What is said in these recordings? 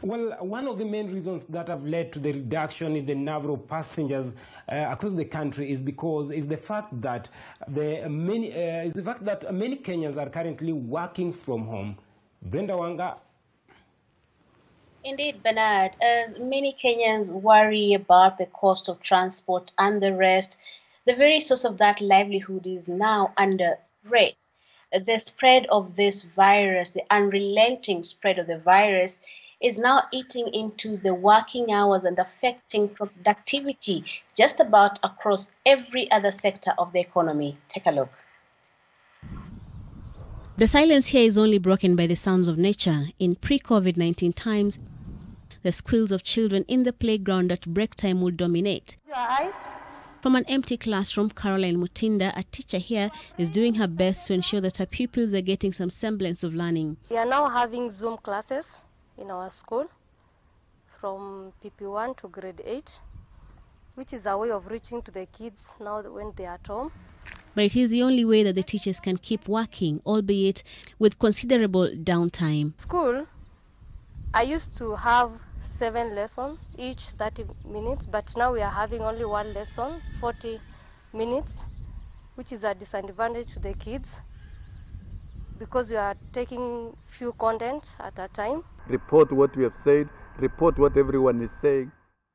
Well, one of the main reasons that have led to the reduction in the number of passengers across the country is the fact that many Kenyans are currently working from home. Brenda Wanga. Indeed, Bernard, as many Kenyans worry about the cost of transport and the rest, the very source of that livelihood is now under threat. The spread of this virus, the unrelenting spread of the virus, is now eating into the working hours and affecting productivity just about across every other sector of the economy. Take a look. The silence here is only broken by the sounds of nature. In pre-COVID-19 times, the squeals of children in the playground at break time would dominate. Your eyes? From an empty classroom, Caroline Mutinda, a teacher here, is doing her best to ensure that her pupils are getting some semblance of learning. We are now having Zoom classes in our school from PP1 to grade 8, which is a way of reaching to the kids now when they are at home. But it is the only way that the teachers can keep working, albeit with considerable downtime. School, I used to have 7 lessons, each 30 minutes, but now we are having only 1 lesson, 40 minutes, which is a disadvantage to the kids because we are taking few content at a time. Report what we have said, report what everyone is saying.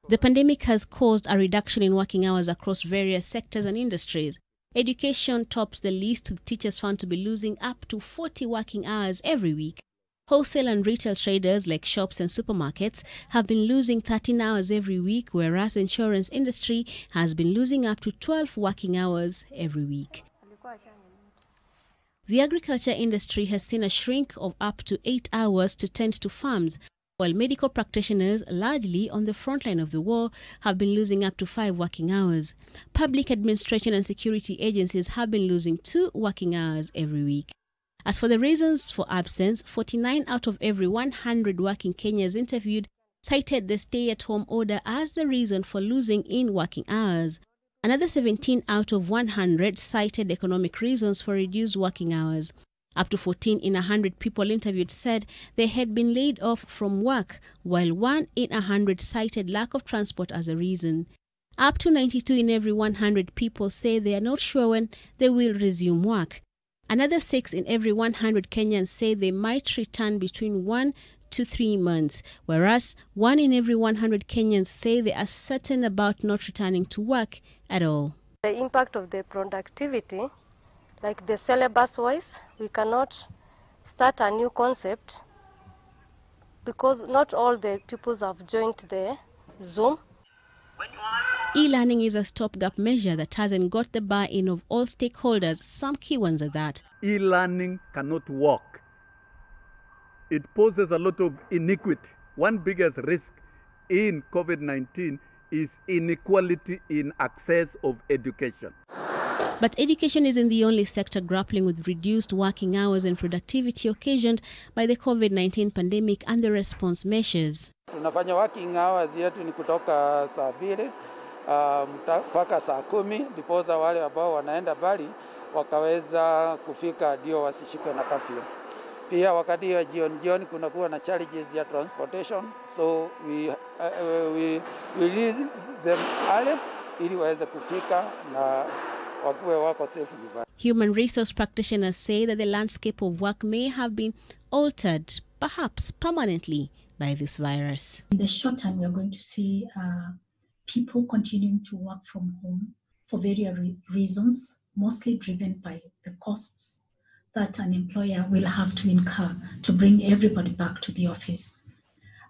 The pandemic has caused a reduction in working hours across various sectors and industries. Education tops the list, with teachers found to be losing up to 40 working hours every week. Wholesale and retail traders like shops and supermarkets have been losing 13 hours every week, whereas the insurance industry has been losing up to 12 working hours every week. The agriculture industry has seen a shrink of up to 8 hours to tend to farms, while medical practitioners, largely on the front line of the war, have been losing up to 5 working hours. Public administration and security agencies have been losing 2 working hours every week. As for the reasons for absence, 49 out of every 100 working Kenyans interviewed cited the stay-at-home order as the reason for losing in working hours. Another 17 out of 100 cited economic reasons for reduced working hours. Up to 14 in 100 people interviewed said they had been laid off from work, while 1 in 100 cited lack of transport as a reason. Up to 92 in every 100 people say they are not sure when they will resume work. Another 6 in every 100 Kenyans say they might return between 1 to 3 months, whereas 1 in every 100 Kenyans say they are certain about not returning to work at all. The impact of the productivity, like the syllabus-wise, we cannot start a new concept because not all the pupils have joined the Zoom. E-learning is a stopgap measure that hasn't got the buy-in of all stakeholders, some key ones are that. E-learning cannot work. It poses a lot of inequity. One biggest risk in COVID-19 is inequality in access of education. But education isn't the only sector grappling with reduced working hours and productivity occasioned by the COVID-19 pandemic and the response measures. Tunafanya working hours yetu ni kutoka saa 2 mpaka saa 10, ndiposa wale ambao wanaenda mbali wakaweza kufika ndio wasishikwe na kafyu. Pia wakati wa jioni kunakuwa na challenges ya transportation, so we release them early ili waweze kufika na wakuwe wako safe nyumbani. Human resource practitioners say that the landscape of work may have been altered, perhaps permanently, by this virus. In the short term, we are going to see people continuing to work from home for various reasons, mostly driven by the costs that an employer will have to incur to bring everybody back to the office.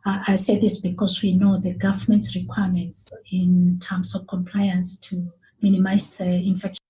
I say this because we know the government's requirements in terms of compliance to minimize infection